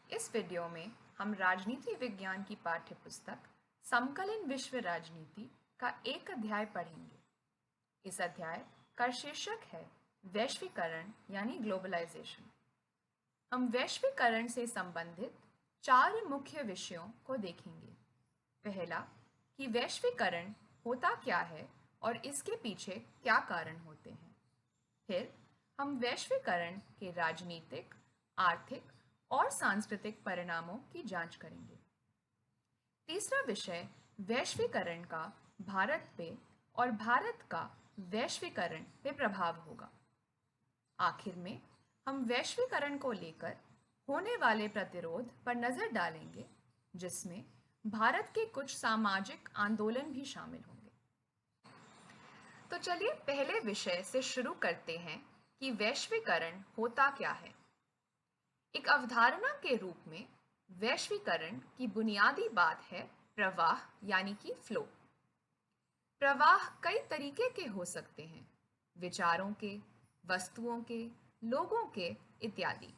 इस वीडियो में हम राजनीति विज्ञान की पाठ्य पुस्तक समकालीन विश्व राजनीति का एक अध्याय पढ़ेंगे। इस अध्याय का शीर्षक है वैश्वीकरण यानी ग्लोबलाइजेशन। हम वैश्वीकरण से संबंधित 4 मुख्य विषयों को देखेंगे। पहला, कि वैश्वीकरण होता क्या है और इसके पीछे क्या कारण होते हैं। फिर हम वैश्वीकरण के राजनीतिक, आर्थिक और सांस्कृतिक परिणामों की जांच करेंगे। तीसरा विषय वैश्वीकरण का भारत पे और भारत का वैश्वीकरण पे प्रभाव होगा। आखिर में हम वैश्वीकरण को लेकर होने वाले प्रतिरोध पर नजर डालेंगे, जिसमें भारत के कुछ सामाजिक आंदोलन भी शामिल होंगे। तो चलिए पहले विषय से शुरू करते हैं कि वैश्वीकरण होता क्या है। एक अवधारणा के रूप में वैश्वीकरण की बुनियादी बात है प्रवाह यानी कि फ्लो। प्रवाह कई तरीके के हो सकते हैं, विचारों के, वस्तुओं के, लोगों के इत्यादि।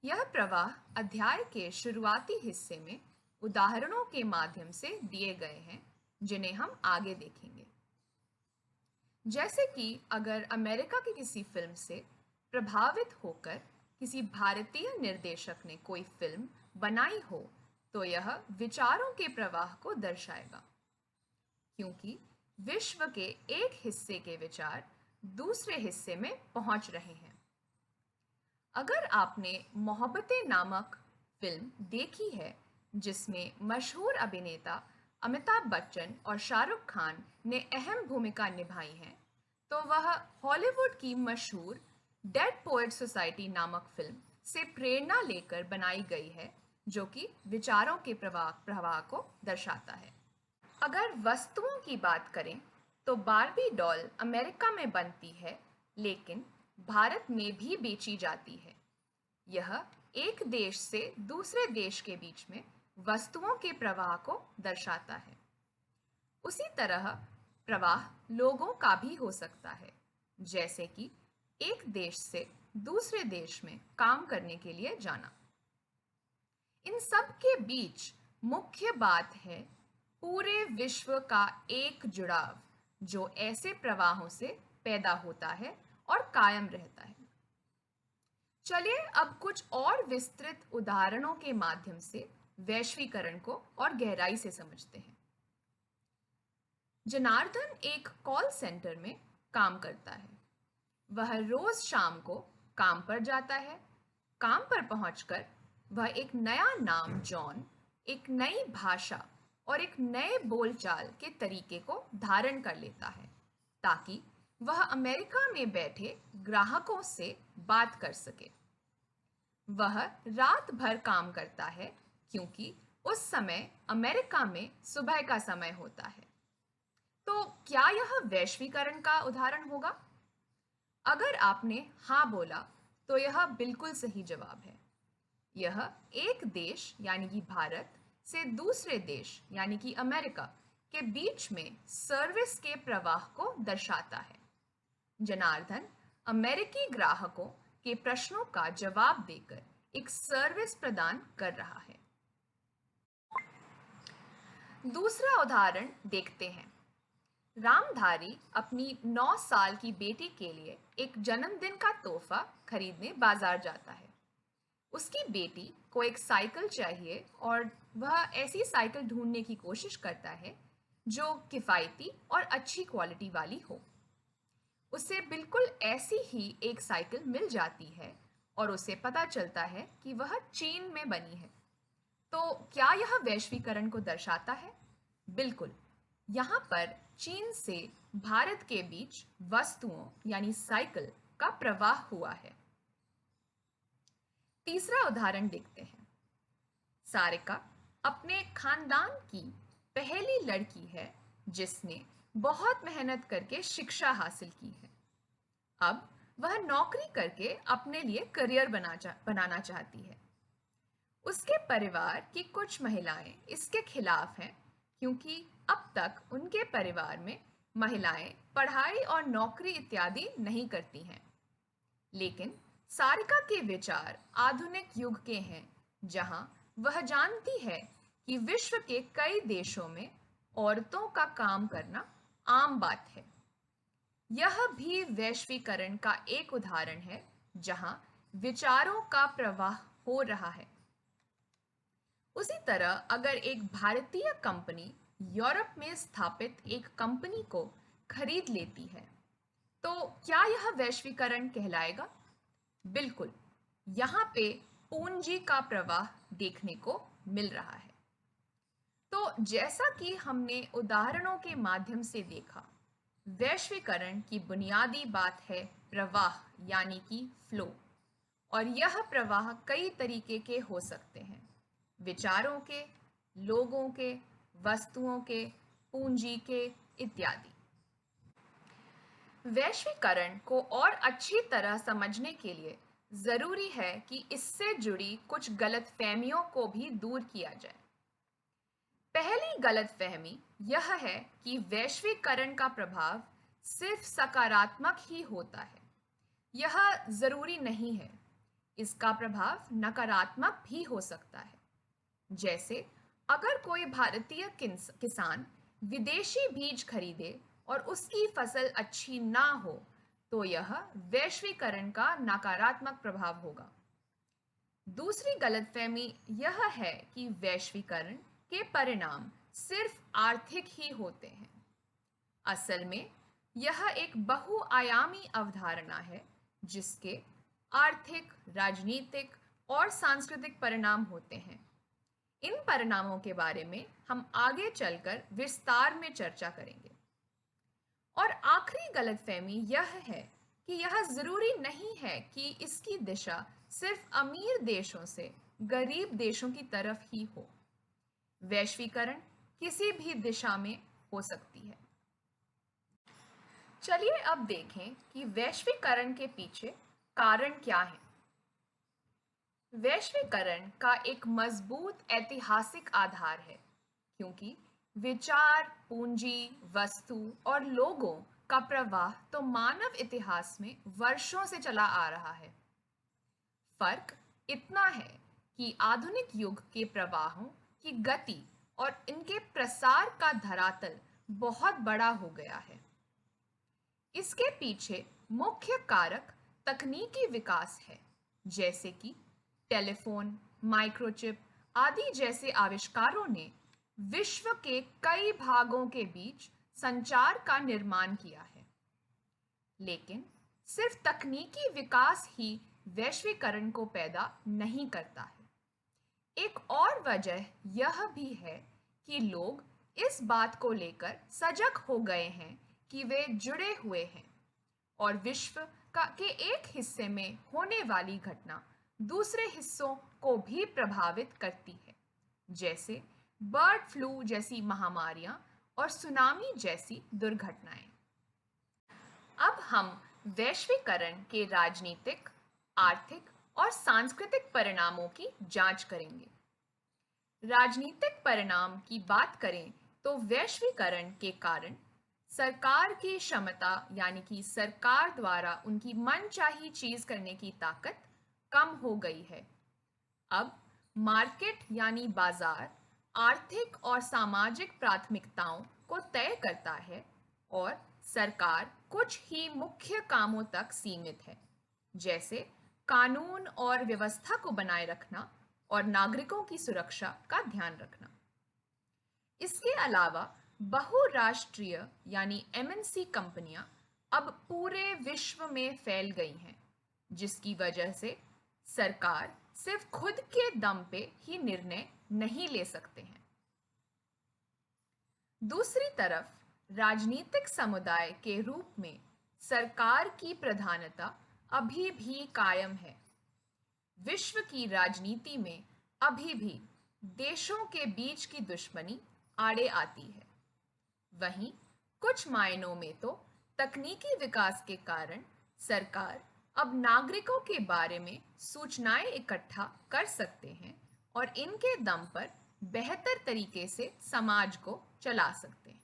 यह प्रवाह अध्याय के शुरुआती हिस्से में उदाहरणों के माध्यम से दिए गए हैं, जिन्हें हम आगे देखेंगे। जैसे कि अगर अमेरिका की किसी फिल्म से प्रभावित होकर किसी भारतीय निर्देशक ने कोई फिल्म बनाई हो, तो यह विचारों के प्रवाह को दर्शाएगा, क्योंकि विश्व के एक हिस्से के विचार दूसरे हिस्से में पहुंच रहे हैं। अगर आपने मोहब्बतें नामक फिल्म देखी है, जिसमें मशहूर अभिनेता अमिताभ बच्चन और शाहरुख खान ने अहम भूमिका निभाई है, तो वह हॉलीवुड की मशहूर डेड पोएट सोसाइटी नामक फिल्म से प्रेरणा लेकर बनाई गई है, जो कि विचारों के प्रवाह को दर्शाता है। अगर वस्तुओं की बात करें तो बारबी डॉल अमेरिका में बनती है, लेकिन भारत में भी बेची जाती है। यह एक देश से दूसरे देश के बीच में वस्तुओं के प्रवाह को दर्शाता है। उसी तरह प्रवाह लोगों का भी हो सकता है, जैसे कि एक देश से दूसरे देश में काम करने के लिए जाना। इन सब के बीच मुख्य बात है पूरे विश्व का एक जुड़ाव, जो ऐसे प्रवाहों से पैदा होता है और कायम रहता है। चलिए अब कुछ और विस्तृत उदाहरणों के माध्यम से वैश्वीकरण को और गहराई से समझते हैं। जनार्दन एक कॉल सेंटर में काम करता है। वह रोज शाम को काम पर जाता है। काम पर पहुंचकर वह एक नया नाम जॉन, एक नई भाषा और एक नए बोलचाल के तरीके को धारण कर लेता है, ताकि वह अमेरिका में बैठे ग्राहकों से बात कर सके। वह रात भर काम करता है, क्योंकि उस समय अमेरिका में सुबह का समय होता है। तो क्या यह वैश्वीकरण का उदाहरण होगा? अगर आपने हाँ बोला, तो यह बिल्कुल सही जवाब है। यह एक देश यानी कि भारत से दूसरे देश यानी कि अमेरिका के बीच में सर्विस के प्रवाह को दर्शाता है। जनार्दन अमेरिकी ग्राहकों के प्रश्नों का जवाब देकर एक सर्विस प्रदान कर रहा है। दूसरा उदाहरण देखते हैं। रामधारी अपनी 9 साल की बेटी के लिए एक जन्मदिन का तोहफा खरीदने बाजार जाता है। उसकी बेटी को एक साइकिल चाहिए और वह ऐसी साइकिल ढूंढने की कोशिश करता है जो किफ़ायती और अच्छी क्वालिटी वाली हो। उसे बिल्कुल ऐसी ही एक साइकिल मिल जाती है और उसे पता चलता है कि वह चीन में बनी है। तो क्या यह वैश्वीकरण को दर्शाता है? बिल्कुल। यहाँ पर चीन से भारत के बीच वस्तुओं यानी साइकिल का प्रवाह हुआ है। तीसरा उदाहरण देखते हैं। सारिका अपने खानदान की पहली लड़की है, जिसने बहुत मेहनत करके शिक्षा हासिल की है। अब वह नौकरी करके अपने लिए करियर बनाना चाहती है। उसके परिवार की कुछ महिलाएं इसके खिलाफ हैं, क्योंकि अब तक उनके परिवार में महिलाएं पढ़ाई और नौकरी इत्यादि नहीं करती हैं। लेकिन सारिका के विचार आधुनिक युग के हैं, जहां वह जानती है कि विश्व के कई देशों में औरतों का काम करना आम बात है। यह भी वैश्वीकरण का एक उदाहरण है जहां विचारों का प्रवाह हो रहा है। उसी तरह अगर एक भारतीय कंपनी यूरोप में स्थापित एक कंपनी को खरीद लेती है, तो क्या यह वैश्वीकरण कहलाएगा? बिल्कुल। यहाँ पे पूंजी का प्रवाह देखने को मिल रहा है। तो जैसा कि हमने उदाहरणों के माध्यम से देखा, वैश्वीकरण की बुनियादी बात है प्रवाह यानी कि फ्लो। और यह प्रवाह कई तरीके के हो सकते हैं, विचारों के, लोगों के, वस्तुओं के, पूंजी के इत्यादि। वैश्वीकरण को और अच्छी तरह समझने के लिए जरूरी है कि इससे जुड़ी कुछ गलतफहमियों को भी दूर किया जाए। पहली गलतफहमी यह है कि वैश्वीकरण का प्रभाव सिर्फ सकारात्मक ही होता है। यह जरूरी नहीं है, इसका प्रभाव नकारात्मक भी हो सकता है। जैसे अगर कोई भारतीय किसान विदेशी बीज खरीदे और उसकी फसल अच्छी ना हो, तो यह वैश्वीकरण का नकारात्मक प्रभाव होगा। दूसरी गलतफहमी यह है कि वैश्वीकरण के परिणाम सिर्फ आर्थिक ही होते हैं। असल में यह एक बहुआयामी अवधारणा है जिसके आर्थिक, राजनीतिक और सांस्कृतिक परिणाम होते हैं। इन परिणामों के बारे में हम आगे चलकर विस्तार में चर्चा करेंगे। और आखिरी गलतफहमी यह है कि यह जरूरी नहीं है कि इसकी दिशा सिर्फ अमीर देशों से गरीब देशों की तरफ ही हो। वैश्वीकरण किसी भी दिशा में हो सकती है। चलिए अब देखें कि वैश्वीकरण के पीछे कारण क्या है। वैश्वीकरण का एक मजबूत ऐतिहासिक आधार है, क्योंकि विचार, पूंजी, वस्तु और लोगों का प्रवाह तो मानव इतिहास में वर्षों से चला आ रहा है। फर्क इतना है कि आधुनिक युग के प्रवाहों की गति और इनके प्रसार का धरातल बहुत बड़ा हो गया है। इसके पीछे मुख्य कारक तकनीकी विकास है, जैसे कि टेलीफोन, माइक्रोचिप आदि जैसे आविष्कारों ने विश्व के कई भागों के बीच संचार का निर्माण किया है। लेकिन सिर्फ तकनीकी विकास ही वैश्वीकरण को पैदा नहीं करता है। एक और वजह यह भी है कि लोग इस बात को लेकर सजग हो गए हैं कि वे जुड़े हुए हैं और विश्व के एक हिस्से में होने वाली घटना दूसरे हिस्सों को भी प्रभावित करती है, जैसे बर्ड फ्लू जैसी महामारियां और सुनामी जैसी दुर्घटनाएं। अब हम वैश्वीकरण के राजनीतिक, आर्थिक और सांस्कृतिक परिणामों की जांच करेंगे। राजनीतिक परिणाम की बात करें तो वैश्वीकरण के कारण सरकार की क्षमता यानी कि सरकार द्वारा उनकी मनचाही चीज करने की ताकत कम हो गई है। अब मार्केट यानी बाजार आर्थिक और सामाजिक प्राथमिकताओं को तय करता है और सरकार कुछ ही मुख्य कामों तक सीमित है, जैसे कानून और व्यवस्था को बनाए रखना और नागरिकों की सुरक्षा का ध्यान रखना। इसके अलावा बहुराष्ट्रीय यानी एमएनसी कंपनियां अब पूरे विश्व में फैल गई हैं, जिसकी वजह से सरकार सिर्फ खुद के दम पे ही निर्णय नहीं ले सकते हैं। दूसरी तरफ राजनीतिक समुदाय के रूप में सरकार की प्रधानता अभी भी कायम है। विश्व की राजनीति में अभी भी देशों के बीच की दुश्मनी आड़े आती है। वहीं कुछ मायनों में तो तकनीकी विकास के कारण सरकार अब नागरिकों के बारे में सूचनाएं इकट्ठा कर सकते हैं और इनके दम पर बेहतर तरीके से समाज को चला सकते हैं।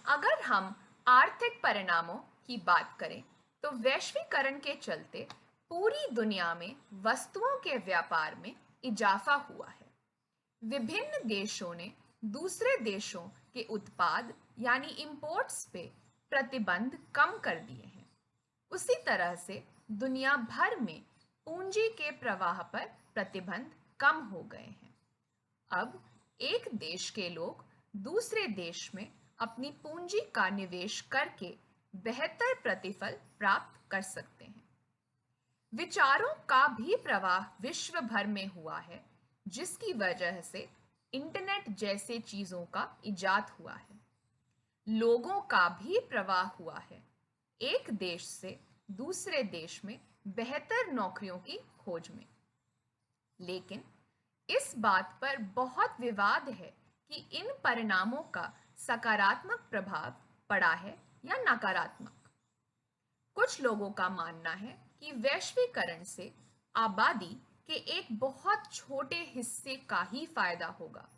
अगर हम आर्थिक परिणामों की बात करें तो वैश्वीकरण के चलते पूरी दुनिया में वस्तुओं के व्यापार में इजाफा हुआ है। विभिन्न देशों ने दूसरे देशों के उत्पाद यानी इंपोर्ट्स पे प्रतिबंध कम कर दिए हैं। उसी तरह से दुनिया भर में पूंजी के प्रवाह पर प्रतिबंध कम हो गए हैं। अब एक देश के लोग दूसरे देश में अपनी पूंजी का निवेश करके बेहतर प्रतिफल प्राप्त कर सकते हैं। विचारों का भी प्रवाह विश्व भर में हुआ है, जिसकी वजह से इंटरनेट जैसे चीजों का इजाद हुआ है। लोगों का भी प्रवाह हुआ है, एक देश से दूसरे देश में बेहतर नौकरियों की खोज में। लेकिन इस बात पर बहुत विवाद है कि इन परिणामों का सकारात्मक प्रभाव पड़ा है या नकारात्मक। कुछ लोगों का मानना है कि वैश्वीकरण से आबादी के एक बहुत छोटे हिस्से का ही फायदा होगा,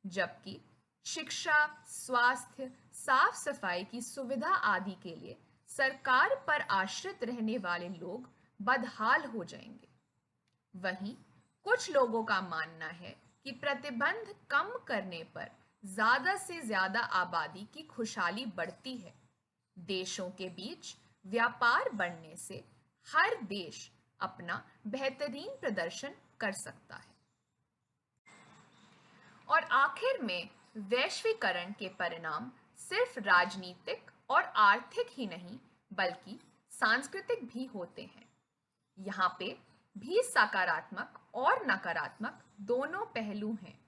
जबकि शिक्षा, स्वास्थ्य, साफ सफाई की सुविधा आदि के लिए सरकार पर आश्रित रहने वाले लोग बदहाल हो जाएंगे। वहीं कुछ लोगों का मानना है कि प्रतिबंध कम करने पर ज्यादा से ज्यादा आबादी की खुशहाली बढ़ती है। देशों के बीच व्यापार बढ़ने से हर देश अपना बेहतरीन प्रदर्शन कर सकता है। और आखिर में वैश्वीकरण के परिणाम सिर्फ राजनीतिक और आर्थिक ही नहीं बल्कि सांस्कृतिक भी होते हैं। यहाँ पे भी सकारात्मक और नकारात्मक दोनों पहलू हैं।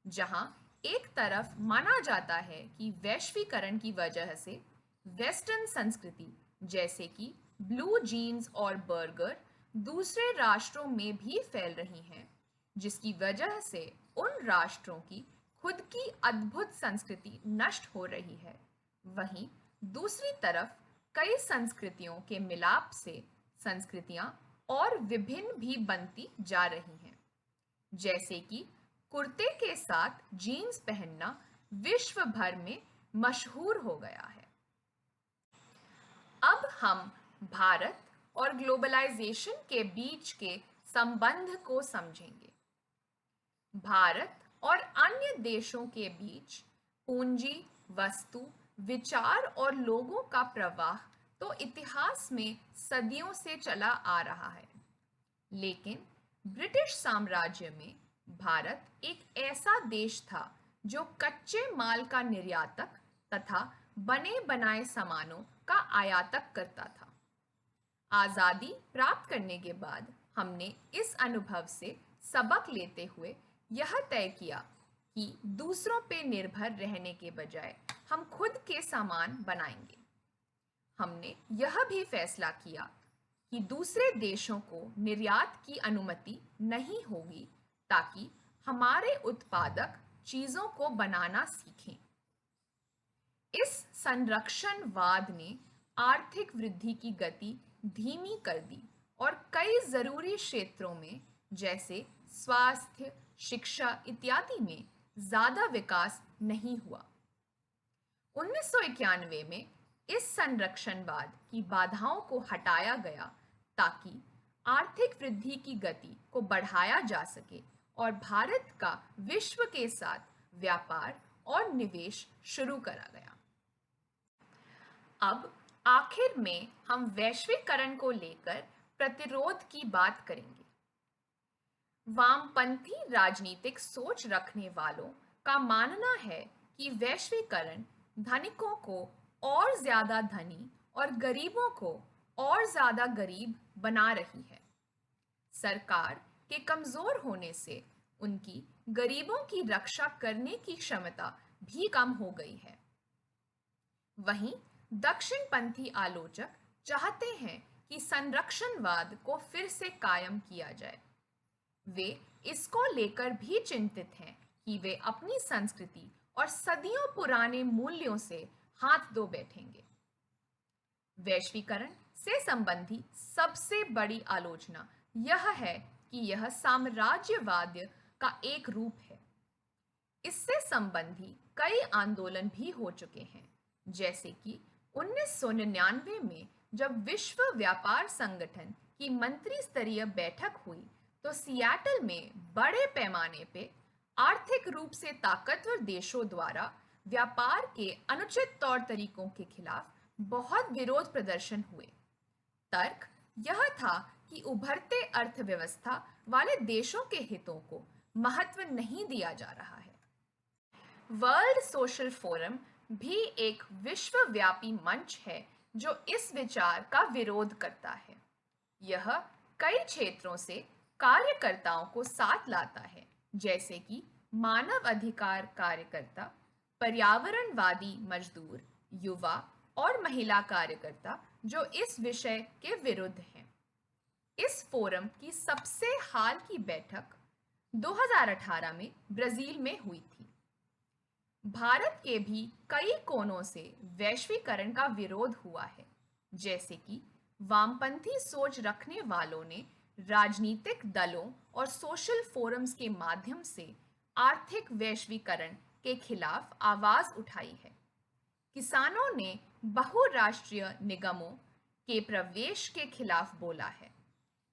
जहाँ एक तरफ माना जाता है कि वैश्वीकरण की वजह से वेस्टर्न संस्कृति जैसे कि ब्लू जीन्स और बर्गर दूसरे राष्ट्रों में भी फैल रही हैं, जिसकी वजह से उन राष्ट्रों की खुद की अद्भुत संस्कृति नष्ट हो रही है। वहीं दूसरी तरफ कई संस्कृतियों के मिलाप से संस्कृतियां और विभिन्न भी बनती जा रही हैं, जैसे कि कुर्ते के साथ जीन्स पहनना विश्व भर में मशहूर हो गया है। अब हम भारत और ग्लोबलाइजेशन के बीच के संबंध को समझेंगे। भारत और अन्य देशों के बीच पूंजी, वस्तु, विचार और लोगों का प्रवाह तो इतिहास में सदियों से चला आ रहा है। लेकिन ब्रिटिश साम्राज्य में भारत एक ऐसा देश था जो कच्चे माल का निर्यातक तथा बने बनाए सामानों का आयातक करता था। आजादी प्राप्त करने के बाद हमने इस अनुभव से सबक लेते हुए यह तय किया कि दूसरों पे निर्भर रहने के बजाय हम खुद के सामान बनाएंगे। हमने यह भी फैसला किया कि दूसरे देशों को निर्यात की अनुमति नहीं होगी, ताकि हमारे उत्पादक चीजों को बनाना सीखें। इस संरक्षणवाद ने आर्थिक वृद्धि की गति धीमी कर दी और कई जरूरी क्षेत्रों में जैसे स्वास्थ्य, शिक्षा इत्यादि में ज्यादा विकास नहीं हुआ। 1991 में इस संरक्षणवाद की बाधाओं को हटाया गया ताकि आर्थिक वृद्धि की गति को बढ़ाया जा सके और भारत का विश्व के साथ व्यापार और निवेश शुरू करा गया। अब आखिर में हम वैश्वीकरण को लेकर प्रतिरोध की बात करेंगे। वामपंथी राजनीतिक सोच रखने वालों का मानना है कि वैश्वीकरण धनिकों को और ज्यादा धनी और गरीबों को और ज्यादा गरीब बना रही है। सरकार के कमजोर होने से उनकी गरीबों की रक्षा करने की क्षमता भी कम हो गई है। वहीं दक्षिणपंथी आलोचक चाहते हैं कि संरक्षणवाद को फिर से कायम किया जाए। वे इसको लेकर भी चिंतित हैं कि वे अपनी संस्कृति और सदियों पुराने मूल्यों से हाथ धो बैठेंगे। वैश्वीकरण से संबंधी सबसे बड़ी आलोचना यह है कि यह साम्राज्यवाद का एक रूप है। इससे संबंधी कई आंदोलन भी हो चुके हैं, जैसे कि 1999 में जब विश्व व्यापार संगठन कि मंत्री स्तरीय बैठक हुई तो सियाटल में बड़े पैमाने पे आर्थिक रूप से ताकतवर देशों द्वारा व्यापार के अनुचित तौर तरीकों के खिलाफ बहुत विरोध प्रदर्शन हुए। तर्क यह था कि उभरते अर्थव्यवस्था वाले देशों के हितों को महत्व नहीं दिया जा रहा है। वर्ल्ड सोशल फोरम भी एक विश्वव्यापी मंच है जो इस विचार का विरोध करता है। यह कई क्षेत्रों से कार्यकर्ताओं को साथ लाता है, जैसे कि मानव अधिकार कार्यकर्ता, पर्यावरणवादी मजदूर, युवा और महिला कार्यकर्ता जो इस विषय के विरुद्ध हैं। इस फोरम की सबसे हाल की बैठक 2018 में ब्राजील में हुई थी। भारत के भी कई कोनों से वैश्वीकरण का विरोध हुआ है, जैसे कि वामपंथी सोच रखने वालों ने राजनीतिक दलों और सोशल फोरम्स के माध्यम से आर्थिक वैश्वीकरण के खिलाफ आवाज उठाई है। किसानों ने बहुराष्ट्रीय निगमों के प्रवेश के खिलाफ बोला है।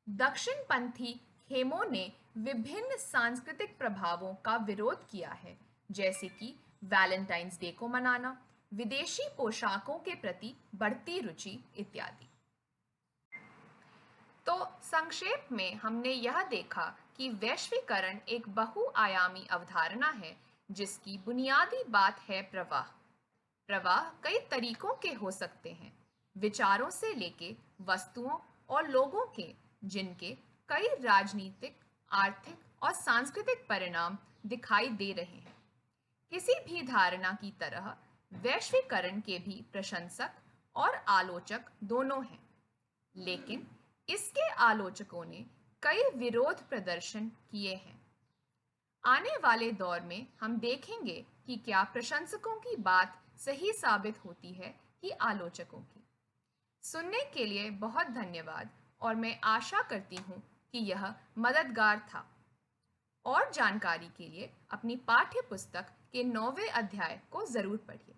दक्षिणपंथी खेमों ने विभिन्न सांस्कृतिक प्रभावों का विरोध किया है, जैसे कि वैलेंटाइंस डे को मनाना, विदेशी पोशाकों के प्रति बढ़ती रुचि इत्यादि। तो संक्षेप में हमने यह देखा कि वैश्वीकरण एक बहुआयामी अवधारणा है जिसकी बुनियादी बात है प्रवाह। प्रवाह कई तरीकों के हो सकते हैं, विचारों से लेके वस्तुओं और लोगों के, जिनके कई राजनीतिक, आर्थिक और सांस्कृतिक परिणाम दिखाई दे रहे हैं। किसी भी धारणा की तरह वैश्वीकरण के भी प्रशंसक और आलोचक दोनों हैं, लेकिन इसके आलोचकों ने कई विरोध प्रदर्शन किए हैं। आने वाले दौर में हम देखेंगे कि क्या प्रशंसकों की बात सही साबित होती है कि आलोचकों की। सुनने के लिए बहुत धन्यवाद और मैं आशा करती हूँ कि यह मददगार था। और जानकारी के लिए अपनी पाठ्य पुस्तक के 9वें अध्याय को जरूर पढ़िए।